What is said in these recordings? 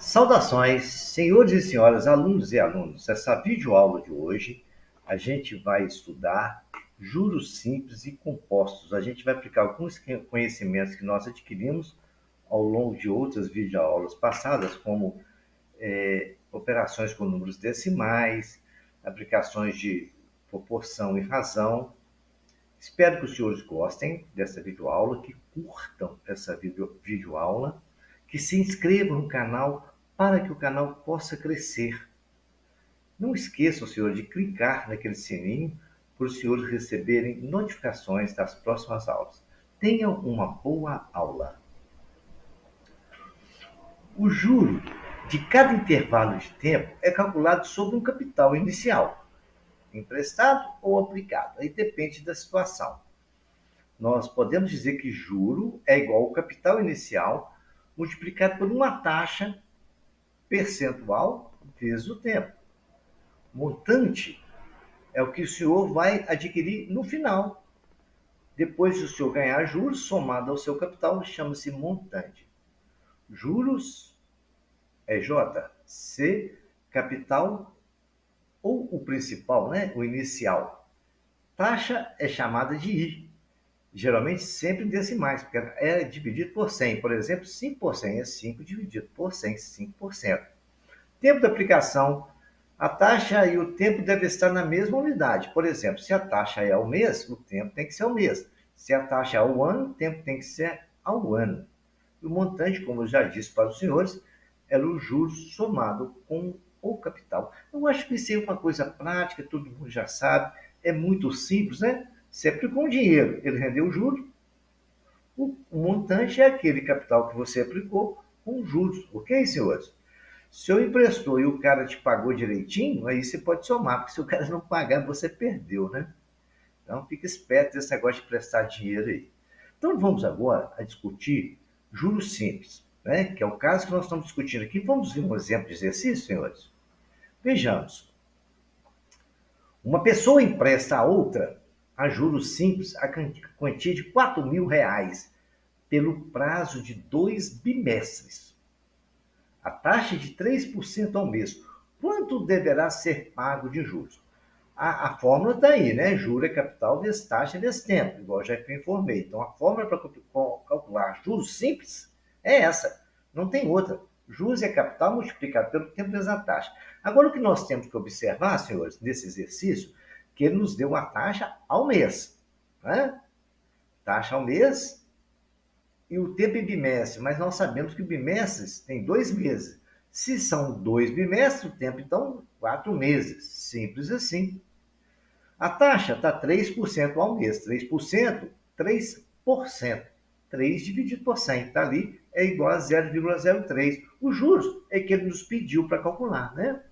Saudações, senhores e senhoras, alunos e alunos. Essa videoaula de hoje, a gente vai estudar juros simples e compostos. A gente vai aplicar alguns conhecimentos que nós adquirimos ao longo de outras videoaulas passadas, como operações com números decimais, aplicações de proporção e razão. Espero que os senhores gostem dessa videoaula, que curtam essa videoaula, que se inscrevam no canal para que o canal possa crescer. Não esqueçam, senhor, de clicar naquele sininho para os senhores receberem notificações das próximas aulas. Tenham uma boa aula. O juro de cada intervalo de tempo é calculado sobre um capital inicial, emprestado ou aplicado. Aí depende da situação. Nós podemos dizer que juro é igual ao capital inicial multiplicado por uma taxa percentual vezes o tempo. Montante é o que o senhor vai adquirir no final. Depois de o senhor ganhar juros, somado ao seu capital, chama-se montante. Juros é J, C, capital ou o principal, né? O inicial. Taxa é chamada de I, geralmente sempre em decimais, porque é dividido por 100. Por exemplo, 5% é 5 dividido por 100, 5%. Tempo de aplicação. A taxa e o tempo devem estar na mesma unidade. Por exemplo, se a taxa é ao mês, o tempo tem que ser ao mês. Se a taxa é ao ano, o tempo tem que ser ao ano. E o montante, como eu já disse para os senhores, era o juros somado com o capital. Eu acho que isso é uma coisa prática, todo mundo já sabe, é muito simples, né? Sempre com dinheiro, ele rendeu juros. O montante é aquele capital que você aplicou com juros, ok, senhores? Se eu emprestou e o cara te pagou direitinho, aí você pode somar, porque se o cara não pagar, você perdeu, né? Então, fica esperto nesse negócio de prestar dinheiro aí. Então, vamos agora a discutir juros simples, né? Que é o caso que nós estamos discutindo aqui. Vamos ver um exemplo de exercício, senhores? Vejamos. Uma pessoa empresta a outra, a juros simples, a quantia de R$ 4.000 pelo prazo de 2 bimestres. A taxa de 3% ao mês. Quanto deverá ser pago de juros? A fórmula está aí, né? Juro é capital vezes taxa vezes tempo, igual já informei. Então, a fórmula para calcular juros simples é essa. Não tem outra. Juros é capital multiplicado pelo tempo vezes a taxa. Agora, o que nós temos que observar, senhores, nesse exercício, que ele nos deu uma taxa ao mês. Né? Taxa ao mês e o tempo em bimestre, mas nós sabemos que bimestres tem 2 meses. Se são 2 bimestres, o tempo, então, 4 meses. Simples assim. A taxa está 3% ao mês. 3%, 3%. 3 dividido por 100, está ali, é igual a 0,03. Os juros é que ele nos pediu para calcular, né?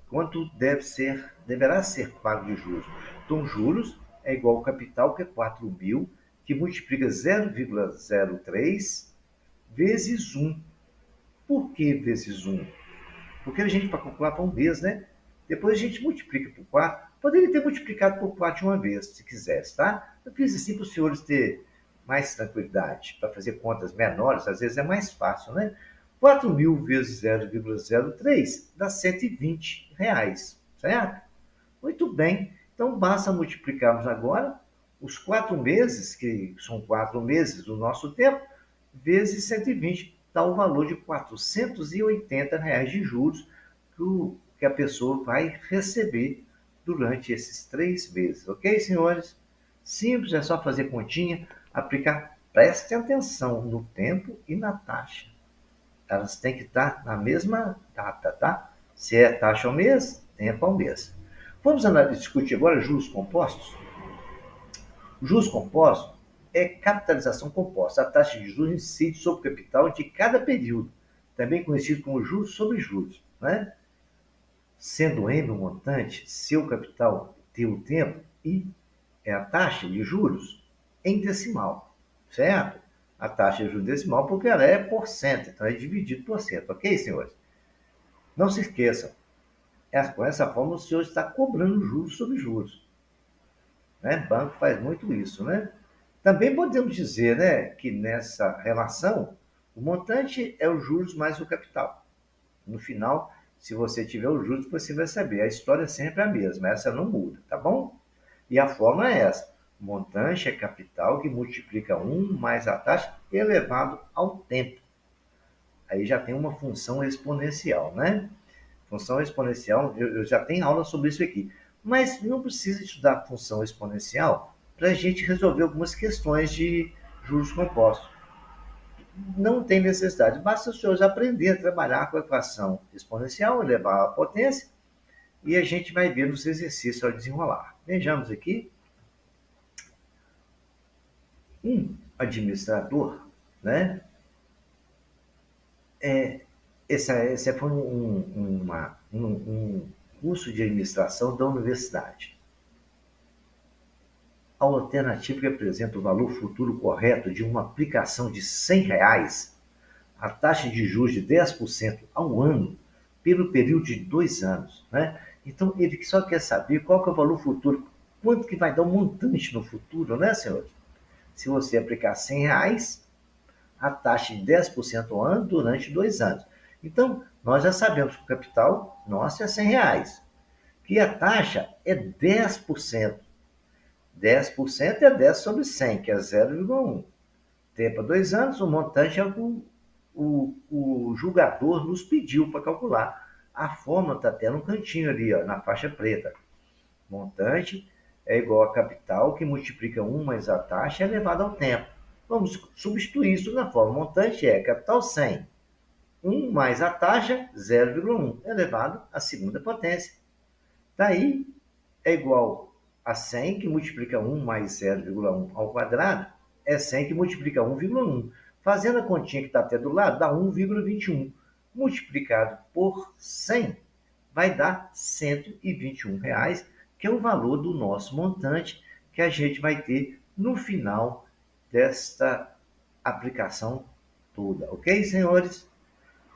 Quanto deverá ser pago de juros? Então, juros é igual ao capital, que é 4.000, que multiplica 0,03 vezes 1. Por que vezes 1? Porque a gente, para calcular para um mês, né? Depois a gente multiplica por 4. Poderia ter multiplicado por 4 de uma vez, se quisesse, tá? Eu fiz assim para os senhores terem mais tranquilidade, para fazer contas menores, às vezes é mais fácil, né? 4.000 vezes 0,03 dá R$ 120, certo? Muito bem. Então, basta multiplicarmos agora os 4 meses, que são 4 meses do nosso tempo, vezes 120, dá o valor de R$ 480 de juros que a pessoa vai receber durante esses 3 meses. Ok, senhores? Simples, é só fazer continha, aplicar. Prestem atenção no tempo e na taxa. Elas têm que estar na mesma data, tá? Se é taxa ao mês, tempo ao mês. Vamos discutir agora juros compostos? Juros compostos é capitalização composta. A taxa de juros incide sobre o capital de cada período, também conhecido como juros sobre juros. Né? Sendo M o montante, seu capital, T o tempo, e é a taxa de juros em decimal, certo? A taxa de juros decimal porque ela é por cento, então é dividido por cento, ok, senhores? Não se esqueçam, com essa forma o senhor está cobrando juros sobre juros. Né? Banco faz muito isso, né? Também podemos dizer, né, que nessa relação O montante é os juros mais o capital. No final, se você tiver os juros, você vai saber. A história é sempre a mesma, essa não muda, tá bom? E a fórmula é essa. Montante é capital que multiplica um mais a taxa elevado ao tempo. Aí já tem uma função exponencial, né? Função exponencial, eu já tenho aula sobre isso aqui. Mas não precisa estudar função exponencial para a gente resolver algumas questões de juros compostos. Não tem necessidade, basta os senhores aprender a trabalhar com a equação exponencial, elevar a potência, e a gente vai ver nos exercícios ao desenrolar. Vejamos aqui, um administrador, né? Esse foi um curso de administração da universidade. A alternativa que apresenta o valor futuro correto de uma aplicação de R$ 100, a taxa de juros de 10% ao ano, pelo período de 2 anos. Né? Então, ele só quer saber qual que é o valor futuro, quanto que vai dar um montante no futuro, né, senhores? Se você aplicar R$ 100, a taxa de 10% ao ano durante 2 anos. Então, nós já sabemos que o capital nosso é R$ 100, que a taxa é 10%. 10% é 10 sobre 100, que é 0,1. Tempo 2 anos, o montante é o julgador nos pediu para calcular. A fórmula está até no cantinho ali, ó, na faixa preta. Montante é igual a capital, que multiplica 1 mais a taxa elevado ao tempo. Vamos substituir isso na fórmula. Montante é capital 100. 1 mais a taxa, 0,1, elevado à segunda potência. Daí é igual a 100, que multiplica 1 mais 0,1 ao quadrado, é 100 que multiplica 1,1. Fazendo a continha que está até do lado, dá 1,21. Multiplicado por 100, vai dar R$ 121, que é o valor do nosso montante que a gente vai ter no final desta aplicação toda. Ok, senhores?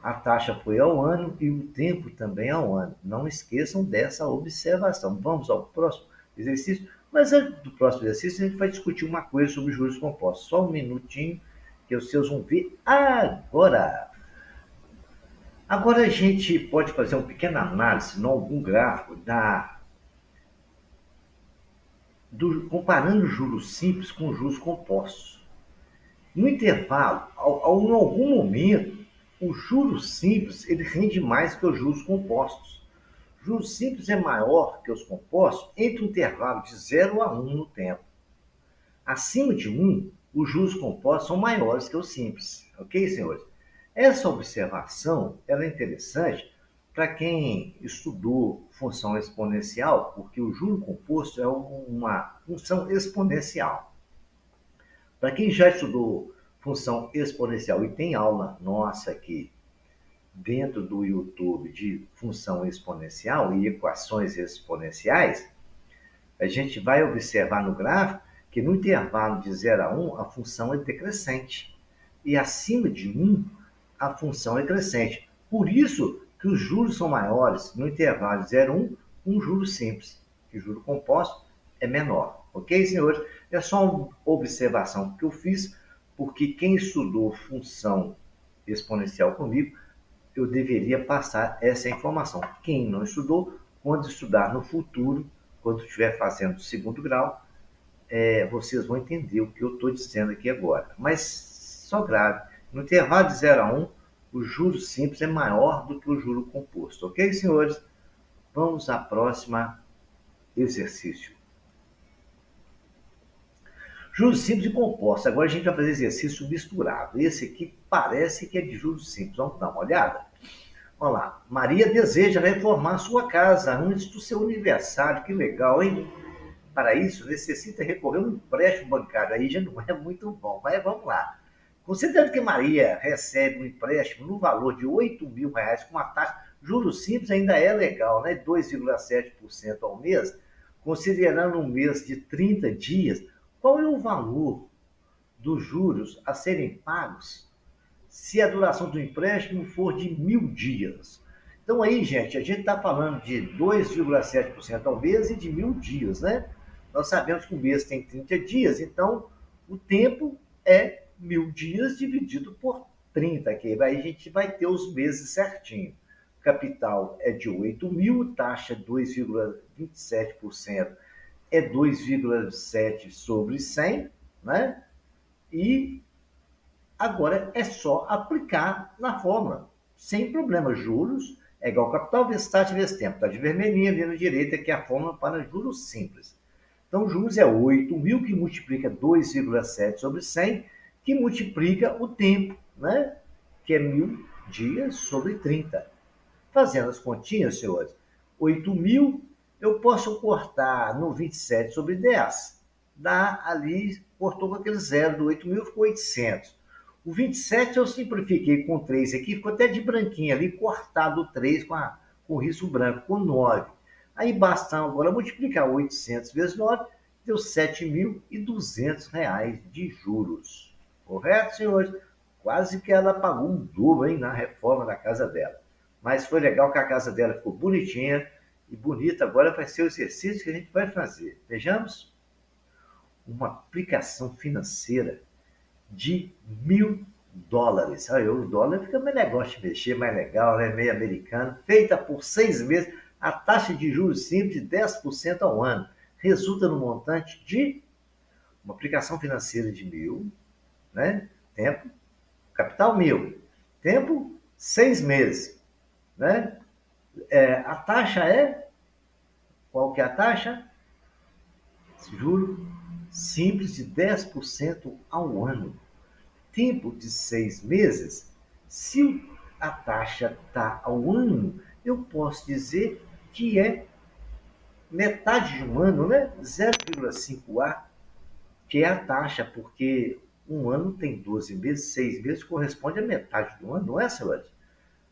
A taxa foi ao ano e o tempo também ao ano. Não esqueçam dessa observação. Vamos ao próximo exercício. Mas antes do próximo exercício, a gente vai discutir uma coisa sobre juros compostos. Só um minutinho, que os seus vão ver agora. Agora a gente pode fazer uma pequena análise em algum gráfico comparando juros simples com juros compostos. No intervalo, em algum momento, o juros simples ele rende mais que os juros compostos. Juros simples é maior que os compostos entre o intervalo de 0 a 1 no tempo. Acima de 1, os juros compostos são maiores que os simples. Ok, senhores? Essa observação ela é interessante para quem estudou função exponencial, porque o juro composto é uma função exponencial. Para quem já estudou função exponencial e tem aula nossa aqui dentro do YouTube de função exponencial e equações exponenciais, a gente vai observar no gráfico que no intervalo de 0 a 1 a função é decrescente e acima de 1 a função é crescente. Por isso que os juros são maiores no intervalo de 0 a 1, um juro simples, que o juro composto é menor. Ok, senhores? É só uma observação que eu fiz, porque quem estudou função exponencial comigo, eu deveria passar essa informação. Quem não estudou, quando estudar no futuro, quando estiver fazendo o segundo grau, vocês vão entender o que eu estou dizendo aqui agora. Mas só grave, no intervalo de 0 a 1, o juro simples é maior do que o juro composto. Ok, senhores? Vamos à próxima exercício. Juros simples e compostos. Agora a gente vai fazer exercício misturado. Esse aqui parece que é de juros simples. Vamos dar uma olhada? Olha lá. Maria deseja reformar sua casa antes do seu aniversário. Que legal, hein? Para isso, necessita recorrer a um empréstimo bancário. Aí já não é muito bom, mas vamos lá. Considerando que Maria recebe um empréstimo no valor de R$ 8.000 com uma taxa, juros simples ainda é legal, né? 2,7% ao mês. Considerando um mês de 30 dias, qual é o valor dos juros a serem pagos se a duração do empréstimo for de 1.000 dias? Então aí, gente, a gente está falando de 2,7% ao mês e de 1.000 dias, né? Nós sabemos que o mês tem 30 dias, então o tempo é 1.000 dias dividido por 30, que aí a gente vai ter os meses certinho. Capital é de 8 mil, taxa 2,27%, é 2,7 sobre 100, né? E agora é só aplicar na fórmula, sem problema. Juros é igual capital vezes taxa vezes tempo. Está de vermelhinho ali na direita, que é a fórmula para juros simples. Então, juros é 8 mil, que multiplica 2,7 sobre 100, que multiplica o tempo, né? Que é 1.000 dias sobre 30. Fazendo as continhas, senhores, 8 mil eu posso cortar no 27 sobre 10. Dá ali, cortou com aquele zero do 8 mil, ficou 800. O 27 eu simplifiquei com 3 aqui, ficou até de branquinho ali, cortado o 3 com risco branco, com 9. Aí basta agora multiplicar 800 vezes 9, deu R$ 7.200 de juros. Correto, senhores? Quase que ela pagou um dobro, hein, na reforma da casa dela. Mas foi legal que a casa dela ficou bonitinha e bonita. Agora vai ser o exercício que a gente vai fazer. Vejamos uma aplicação financeira de US$ 1.000. Aí, o dólar fica mais negócio de mexer, mais legal, né? Meio americano. Feita por 6 meses, a taxa de juros simples de 10% ao ano. Resulta no montante de uma aplicação financeira de 1.000, né? Tempo, capital 1.000. Tempo, 6 meses, né? A taxa é, qual que é a taxa? Juro simples de 10% ao ano. Tempo de 6 meses. Se a taxa está ao ano, eu posso dizer que é metade de um ano, né? 0,5A, que é a taxa, porque um ano tem 12 meses, 6 meses corresponde a metade do ano, não é, senhores?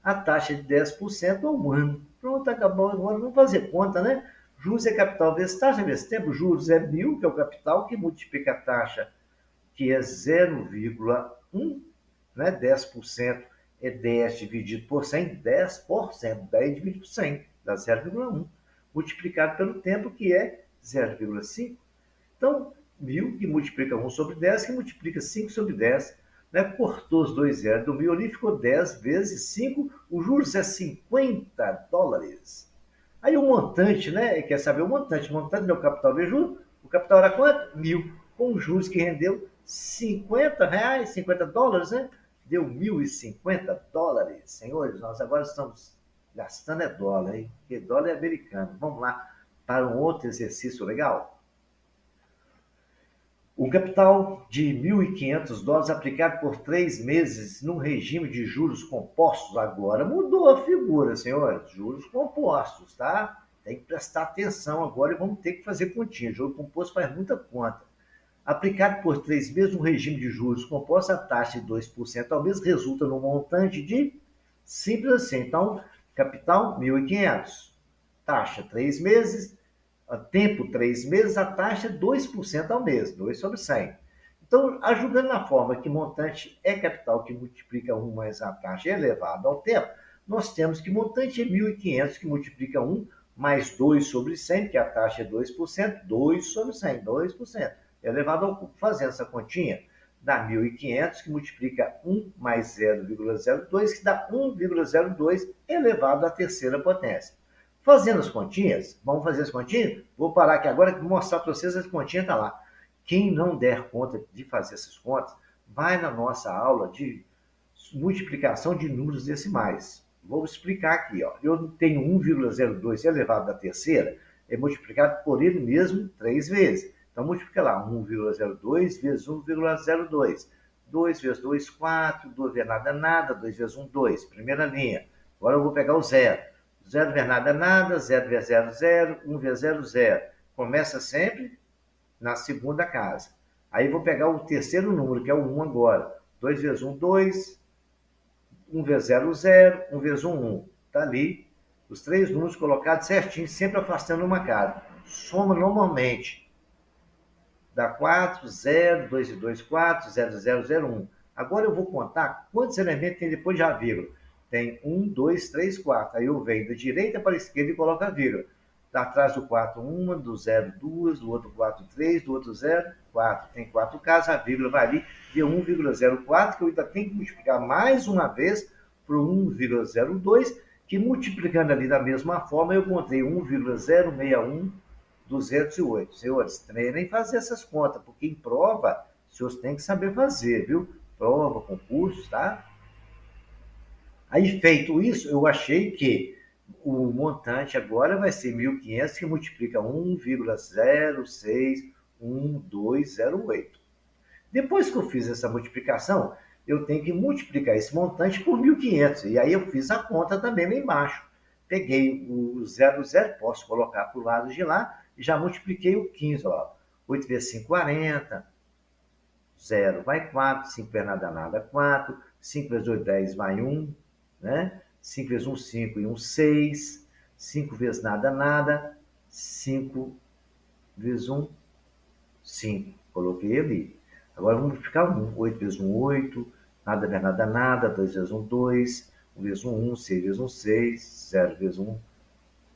A taxa de 10% ao ano. Pronto, acabou o ano. Vamos fazer conta, né? Juros é capital vezes taxa vezes tempo. Juros é 1.000, que é o capital, que multiplica a taxa, que é 0,1, né? 10% é 10 dividido por 100, 10%. 10 dividido por 100, dá 0,1. Multiplicado pelo tempo, que é 0,5. Então, 1.000 que multiplica 1 sobre 10, que multiplica 5 sobre 10, né? Cortou os dois zeros do 1.000 ali, ficou 10 vezes 5, os juros é US$ 50. Aí o montante, né? Quer saber o montante? O montante do capital vezes juros, o capital era quanto? 1.000, com os que rendeu R$ 50, US$ 50, né? Deu US$ 1.050. Senhores, nós agora estamos gastando dólar, hein? Porque dólar é americano. Vamos lá para um outro exercício legal? O capital de US$ 1.500 aplicado por 3 meses num regime de juros compostos. Agora mudou a figura, senhores. Juros compostos, tá? Tem que prestar atenção agora e vamos ter que fazer continha. Juro composto faz muita conta. Aplicado por 3 meses num regime de juros compostos, a taxa de 2% ao mês resulta num montante de, simples assim. Então, capital 1.500. Taxa 3 meses, tempo 3 meses, a taxa é 2% ao mês, 2 sobre 100. Então, ajudando na forma que montante é capital que multiplica 1 mais a taxa elevada ao tempo, nós temos que montante é 1.500 que multiplica 1 mais 2 sobre 100, que a taxa é 2%, 2 sobre 100, 2%. Elevado ao cubo. Fazendo essa continha, dá 1.500 que multiplica 1 mais 0,02, que dá 1,02 elevado à terceira potência. Fazendo as continhas, vamos fazer as continhas? Vou parar aqui agora e mostrar para vocês as continhas, tá lá. Quem não der conta de fazer essas contas, vai na nossa aula de multiplicação de números decimais. Vou explicar aqui, ó. Eu tenho 1,02 elevado à terceira, é multiplicado por ele mesmo 3 vezes. Então, multiplica lá, 1,02 vezes 1,02. 2 vezes 2, 4. 2 vezes nada, nada. 2 vezes 1, 2. Primeira linha. Agora eu vou pegar o zero. 0 vezes nada, nada. 0 vezes 0, 0. 1 vezes 0, 0. Começa sempre na segunda casa. Aí vou pegar o terceiro número, que é o 1 agora. 2 vezes 1, 2. 1 vezes 0, 0. 1 vezes 1, 1. Está ali. Os 3 números colocados certinho, sempre afastando uma casa. Soma normalmente. Dá 4, 0, 2 e 2, 4, 0, 0, 0, 1. Agora eu vou contar quantos elementos tem depois de a vírgula. Tem 1, 2, 3, 4. Aí eu venho da direita para a esquerda e coloco a vírgula. atrás do 4, uma, do 0, duas, do outro 4, 3, do outro 0, 4. Tem 4 casas, a vírgula vai ali, deu 1,04, que eu ainda tenho que multiplicar mais uma vez por 1,02, que multiplicando ali da mesma forma, eu encontrei 1,061208. Senhores, treinem fazer essas contas, porque em prova, os senhores têm que saber fazer, viu? Prova, concurso, tá? Aí, feito isso, eu achei que o montante agora vai ser 1.500, que multiplica 1,061208. Depois que eu fiz essa multiplicação, eu tenho que multiplicar esse montante por 1.500. E aí eu fiz a conta também lá embaixo. Peguei o 00, posso colocar para o lado de lá, e já multipliquei o 15. Ó. 8 vezes 5, 40. 0 vai 4, 5 vezes nada, nada, 4. 5 vezes 8, 10, vai 1. Né? 5 vezes 1, 5 e 1, 6. 5 vezes nada, nada. 5 vezes 1, 5. Coloquei ali. Agora vamos multiplicar 1. 8 vezes 1, 8. Nada vezes nada, nada. 2 vezes 1, 2. 1 vezes 1, 1. 6 vezes 1, 6. 0 vezes 1,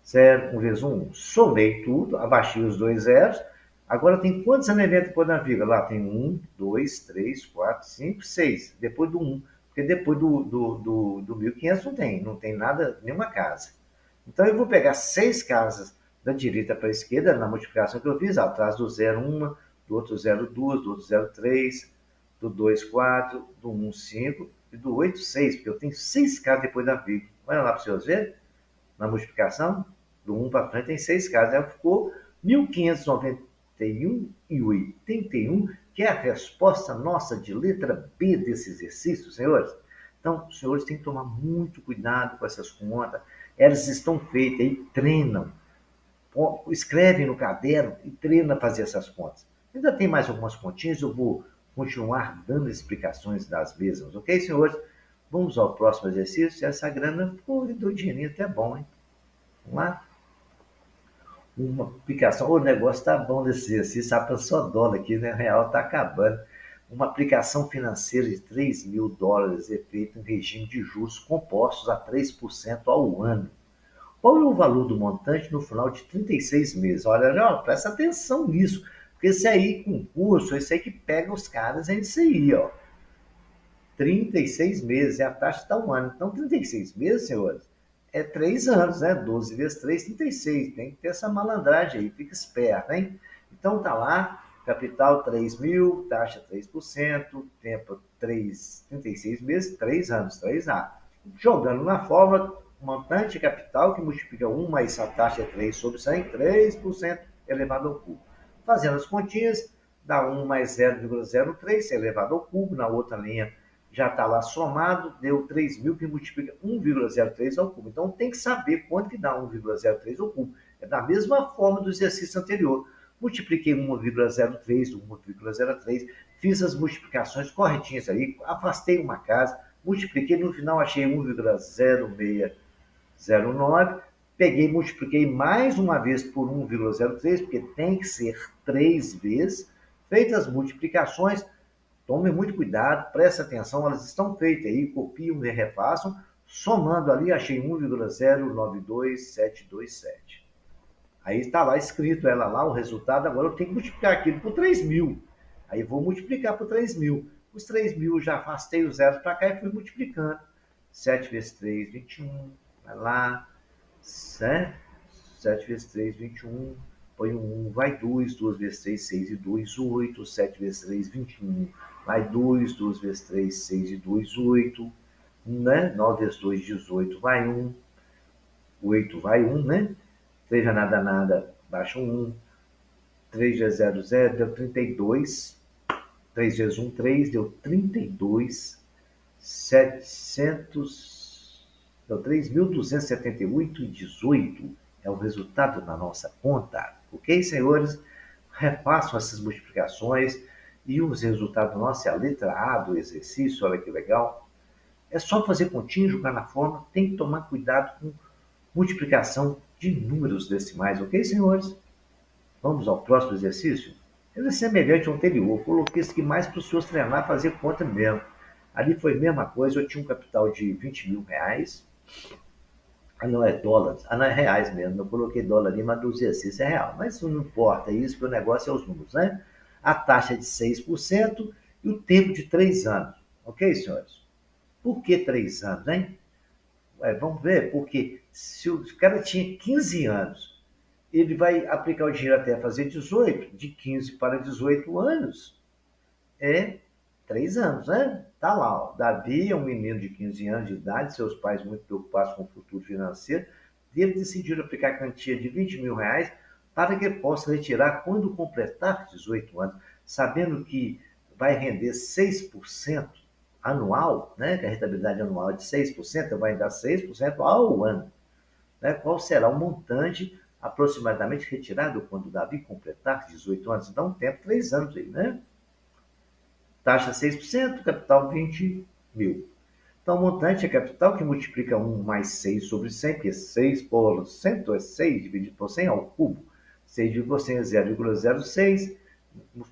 0. 1 vezes 1, 1. Somei tudo, abaixei os dois zeros. Agora tem quantos elementos depois da vírgula? Lá tem 1, 2, 3, 4, 5, 6. Depois do 1. Porque depois do 1.500 não tem nada, nenhuma casa. Então eu vou pegar 6 casas da direita para a esquerda, na multiplicação que eu fiz, atrás do 0, 1, do outro 0, 2, do outro 0, 3, do 2, 4, do 1, 5 e do 8, 6, porque eu tenho 6 casas depois da vírgula. Olha lá para vocês verem, na multiplicação, do 1 para frente tem 6 casas. Aí ficou 1.591,81, que é a resposta nossa de letra B desse exercício, senhores. Então, os senhores têm que tomar muito cuidado com essas contas. Elas estão feitas e treinam. Escrevem no caderno e treinam a fazer essas contas. Ainda tem mais algumas continhas, eu vou continuar dando explicações das mesmas, ok, senhores? Vamos ao próximo exercício. Essa grana ficou do dinheirinho até bom, hein? Vamos lá? Uma aplicação, o negócio tá bom desse exercício, a pessoa dólar aqui, né? O real tá acabando. Uma aplicação financeira de $3.000 é feita em regime de juros compostos a 3% ao ano. Qual é o valor do montante no final de 36 meses? Olha, presta atenção nisso, porque esse aí, concurso, esse aí que pega os caras, é isso aí, ó. 36 meses, é a taxa da um ano. Então, 36 meses, senhores, é 3 anos, né? 12 vezes 3, 36. Tem que ter essa malandragem aí, fica esperto, hein? Então, tá lá, capital 3.000, taxa 3%, tempo 36 meses, 3 anos, 3A. Jogando na fórmula, montante capital que multiplica 1 mais a taxa é 3 sobre 100, 3% elevado ao cubo. Fazendo as continhas, dá 1 mais 0,03 elevado ao cubo, na outra linha já está lá somado, deu 3.000 que multiplica 1,03 ao cubo. Então tem que saber quanto que dá 1,03 ao cubo. É da mesma forma do exercício anterior. Multipliquei 1,03 do 1,03, fiz as multiplicações corretinhas aí, afastei uma casa, multipliquei, no final achei 1,0609, peguei, multipliquei mais uma vez por 1,03, porque tem que ser 3 vezes, feitas as multiplicações. Tome muito cuidado, preste atenção, elas estão feitas aí, copiam e refaçam, somando ali, achei 1,092727. Aí está lá escrito ela lá, o resultado, agora eu tenho que multiplicar aquilo por 3.000. Aí vou multiplicar por 3.000. Os 3.000 já afastei os zeros para cá e fui multiplicando. 7 vezes 3, 21. Vai lá. 7 vezes 3, 21. Põe um 1, vai 2. 2 vezes 3, 6 e 2, 8. 7 vezes 3, 21. Vai 2. 2 vezes 3, 6 e 2, 8. Né? 9 vezes 2, 18. Vai 1. 8 vai 1, né? 3 já nada, nada, baixa um 1. 3 vezes 0, 0, deu 32. 3 vezes 1, 3, deu 32. 700, deu 3.278,18. É o resultado da nossa conta. Ok, senhores? Repassam essas multiplicações e os resultados nossos é a letra A do exercício. Olha que legal. É só fazer continha, jogar na forma. Tem que tomar cuidado com multiplicação de números decimais, ok, senhores? Vamos ao próximo exercício? Ele é semelhante ao anterior, coloquei isso aqui mais para os senhores treinar, fazer conta mesmo. Ali foi a mesma coisa, eu tinha um capital de 20 mil reais, Ah, não é dólares. Ah, não é reais mesmo. Eu coloquei dólar ali, mas do exercício é real. Mas isso não importa isso, porque o negócio é os números, né? A taxa é de 6% e o tempo de 3 anos. Ok, senhores? Por que 3 anos, hein? Ué, vamos ver, porque se o cara tinha 15 anos, ele vai aplicar o dinheiro até fazer 18, de 15 para 18 anos, é 3 anos, né? Tá lá, ó. Davi é um menino de 15 anos de idade, seus pais muito preocupados com o futuro financeiro, e ele decidiu aplicar a quantia de R$ 20.000 para que ele possa retirar quando completar 18 anos, sabendo que vai render 6% anual, né? Que a rentabilidade anual é de 6%, vai dar 6% ao ano. Né? Qual será o montante aproximadamente retirado quando Davi completar 18 anos? Então, tempo 3 anos aí, né? Taxa 6%, capital 20 mil. Então, o montante é capital que multiplica 1 mais 6 sobre 100, que é 6 por 100, é 6 dividido por 100 ao cubo. 6,100 é 0,06,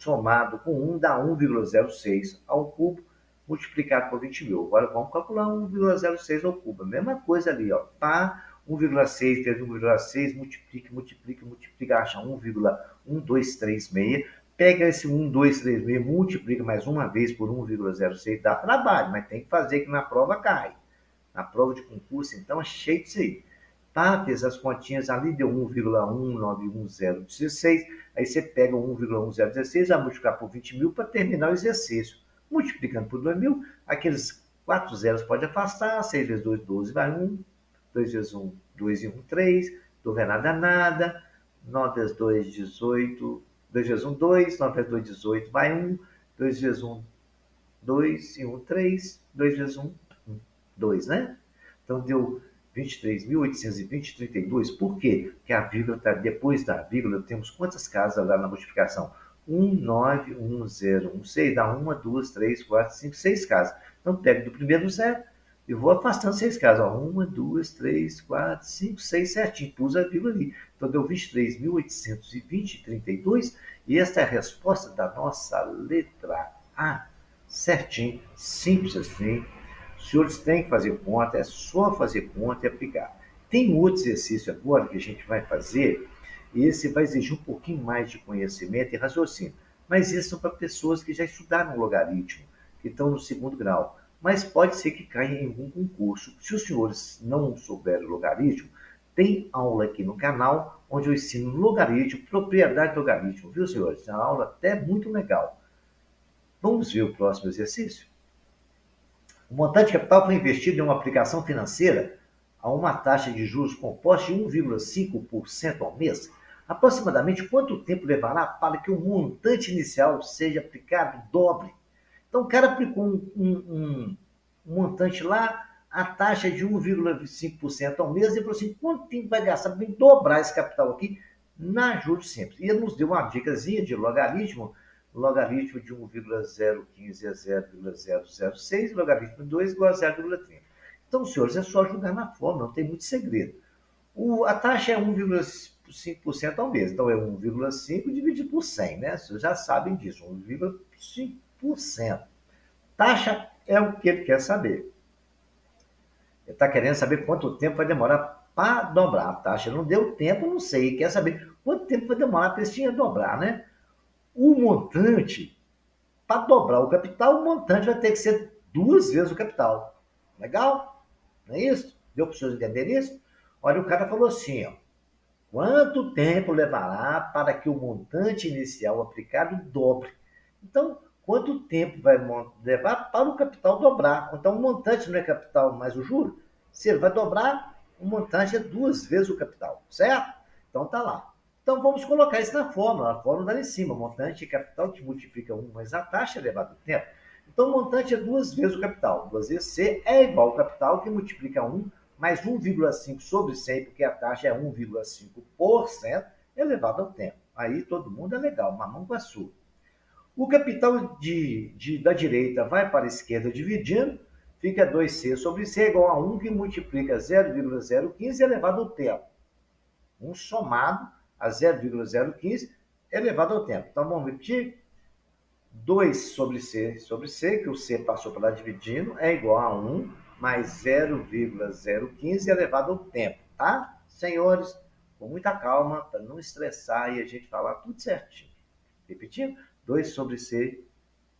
somado com 1 dá 1,06 ao cubo, multiplicado por 20 mil. Agora vamos calcular 1,06 ao cubo. A mesma coisa ali, ó. Pá, 1,6 vezes 1,6, multiplica, acha 1,1236. Pega esse 1,236, multiplica mais uma vez por 1,06, dá trabalho, mas tem que fazer que na prova cai. Na prova de concurso, então, é cheio disso aí. Tá, fez as continhas ali, deu 1,191016. Aí você pega o 1,1016, vai multiplicar por 20 mil para terminar o exercício. Multiplicando por 2 mil, aqueles 4 zeros pode afastar, 6 vezes 2, 12, vai 1. 2 vezes 1, 2 e 1, 3. Não vê nada, nada. 9 vezes 2, 18. 2 vezes 1, 2. 9 vezes 2, 18, vai 1. 2 vezes 1, 2 e 1, 3. 2 vezes 1, 2, né? Então deu 23.820,32. Por quê? Porque a vírgula está depois da vírgula, temos quantas casas lá na multiplicação? 1, 9, 1, 0, 1, 6. Dá 1, 2, 3, 4, 5, 6 casas. Então pego do primeiro zero e vou afastando 6 casas. 1, 2, 3, 4, 5, 6, certinho. Pus a vírgula ali. Então deu 23.820,32. E esta é a resposta da nossa letra A. Certinho, simples assim. Os senhores têm que fazer conta, é só fazer conta e aplicar. Tem um outro exercício agora que a gente vai fazer, e esse vai exigir um pouquinho mais de conhecimento e raciocínio. Mas esses são para pessoas que já estudaram logaritmo, que estão no segundo grau. Mas pode ser que caia em algum concurso. Se os senhores não souberem logaritmo, tem aula aqui no canal onde eu ensino logaritmo, propriedade do logaritmo, viu, senhores? É uma aula até muito legal. Vamos ver o próximo exercício? O montante de capital foi investido em uma aplicação financeira a uma taxa de juros composta de 1,5% ao mês. Aproximadamente quanto tempo levará para que o montante inicial seja aplicado dobre? Então, o cara aplicou um montante lá, a taxa de 1,5% ao mês, e falou assim: quanto tempo vai gastar para dobrar esse capital aqui na juros simples? E ele nos deu uma dicasinha de logaritmo. Logaritmo de 1,015 é 0,006, logaritmo de 2 igual a 0,30. Então, senhores, é só jogar na fórmula, não tem muito segredo. A taxa é 1,5% ao mês, então é 1,5 dividido por 100, né? Vocês já sabem disso, 1,5%. Taxa é o que ele quer saber. Ele está querendo saber quanto tempo vai demorar para dobrar a taxa. Não deu tempo, não sei. Ele quer saber quanto tempo vai demorar para esse dinheiro dobrar, né? O montante, para dobrar o capital, o montante vai ter que ser 2 vezes o capital. Legal? Não é isso? Deu para os senhores entenderem isso? Olha, o cara falou assim, ó. Quanto tempo levará para que o montante inicial aplicado dobre? Então, quanto tempo vai levar para o capital dobrar? Então, o montante não é capital mais o juro. Se ele vai dobrar, o montante é 2 vezes o capital, certo? Então, tá lá. Então, vamos colocar isso na fórmula. A fórmula está lá em cima. Montante é capital que multiplica 1 mais a taxa elevado ao tempo. Então, o montante é 2 vezes o capital. 2 vezes C é igual ao capital que multiplica 1 mais 1,5 sobre 100, porque a taxa é 1,5% elevado ao tempo. Aí todo mundo é legal, mamão com açúcar. O capital da direita vai para a esquerda dividindo, fica 2C sobre C igual a 1, que multiplica 0,015 elevado ao tempo. 1 somado a 0,015 elevado ao tempo. Então vamos repetir? 2 sobre C, que o C passou para lá dividindo, é igual a 1 mais 0,015 elevado ao tempo, tá? Senhores, com muita calma, para não estressar e a gente falar tudo certinho. Repetindo, 2 sobre C,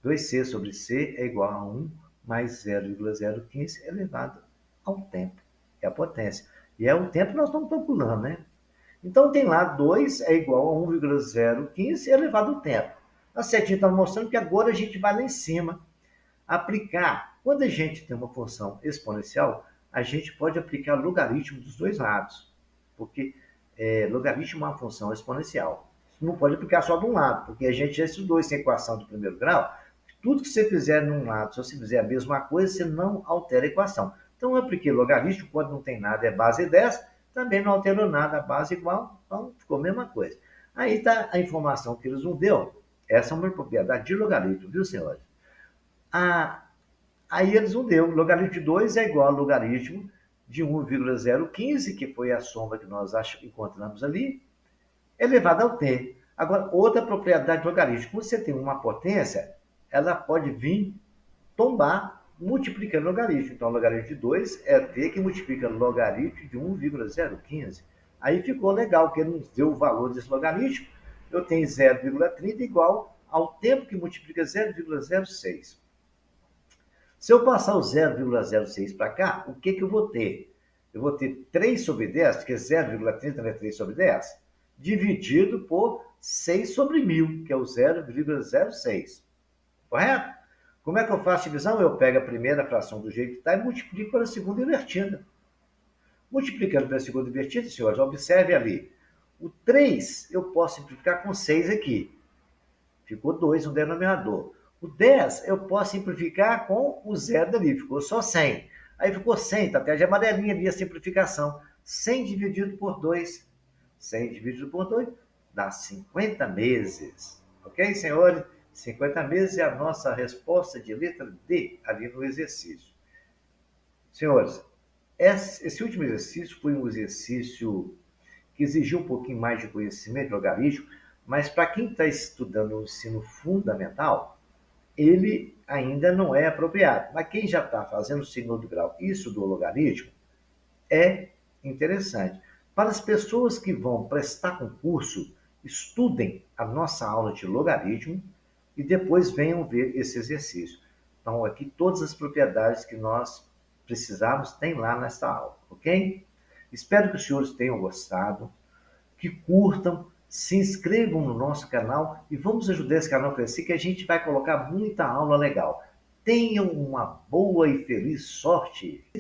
2C sobre C é igual a 1 mais 0,015 elevado ao tempo. É a potência. E é o tempo que nós estamos calculando, né? Então tem lá 2 é igual a 1,015 elevado ao tempo. A setinha está mostrando que agora a gente vai lá em cima aplicar. Quando a gente tem uma função exponencial, a gente pode aplicar logaritmo dos dois lados, porque logaritmo é uma função exponencial. Não pode aplicar só de um lado, porque a gente já estudou essa equação do primeiro grau. Tudo que você fizer num lado, se você fizer a mesma coisa, você não altera a equação. Então eu apliquei logaritmo, quando não tem nada é base 10, também não alterou nada, a base igual, então ficou a mesma coisa. Aí está a informação que eles nos deu. Essa é uma propriedade de logaritmo, viu, senhores? Ah, aí eles não deu. Logaritmo de 2 é igual ao logaritmo de 1,015, que foi a soma que nós encontramos ali, elevado ao t. Agora, outra propriedade de logaritmo. Quando você tem uma potência, ela pode vir tombar multiplicando logaritmo. Então, logaritmo de 2 é t que multiplica logaritmo de 1,015. Aí ficou legal, porque ele nos deu o valor desse logaritmo. Eu tenho 0,30 igual ao tempo que multiplica 0,06. Se eu passar o 0,06 para cá, o que eu vou ter? Eu vou ter 3 sobre 10, porque 0,30 não é 3 sobre 10, dividido por 6 sobre 1000, que é o 0,06. Correto? Como é que eu faço a divisão? Eu pego a primeira fração do jeito que está e multiplico pela segunda invertida. Multiplicando pela segunda invertida, senhores, observe ali. O 3 eu posso simplificar com 6 aqui. Ficou 2 no denominador. O 10 eu posso simplificar com o zero dali, ficou só 100. Aí ficou 100, tá até de amarelinha ali a simplificação. 100 dividido por 2. 100 dividido por 2 dá 50 meses. Ok, senhores? 50 meses é a nossa resposta de letra D ali no exercício. Senhores, esse último exercício foi um exercício que exigiu um pouquinho mais de conhecimento logarítmico, mas para quem está estudando o ensino fundamental, ele ainda não é apropriado. Mas quem já está fazendo o segundo grau e estudou logaritmo, é interessante. Para as pessoas que vão prestar concurso, estudem a nossa aula de logaritmo e depois venham ver esse exercício. Então, aqui todas as propriedades que nós precisamos tem lá nesta aula, ok? Espero que os senhores tenham gostado, que curtam, se inscrevam no nosso canal e vamos ajudar esse canal a crescer, que a gente vai colocar muita aula legal. Tenham uma boa e feliz sorte!